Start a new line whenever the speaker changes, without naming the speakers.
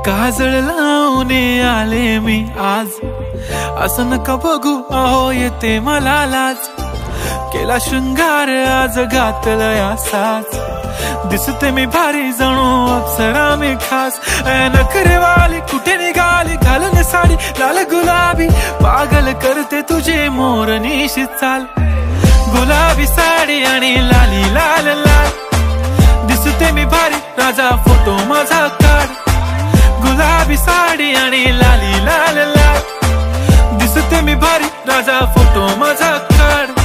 काजळ लावून आले मी आज, असं नका बघू अहो येते मला लाज। केला शृंगार आज घातला साज, दिसते मी भारी जणू अप्सरा मी खास। नखरेवाली कुठे निघाली घालून साडी लाल गुलाबी, पागल करते तुझे मोरनीशी चाल। गुलाबी साडी आणि लाली लाल लाल, दिसते मी भारी राजा फोटो माझा काढ। गुलाबी साडी आणि लाली लाल लाल, दिसते मी भारी राजा फोटो माझा काढ।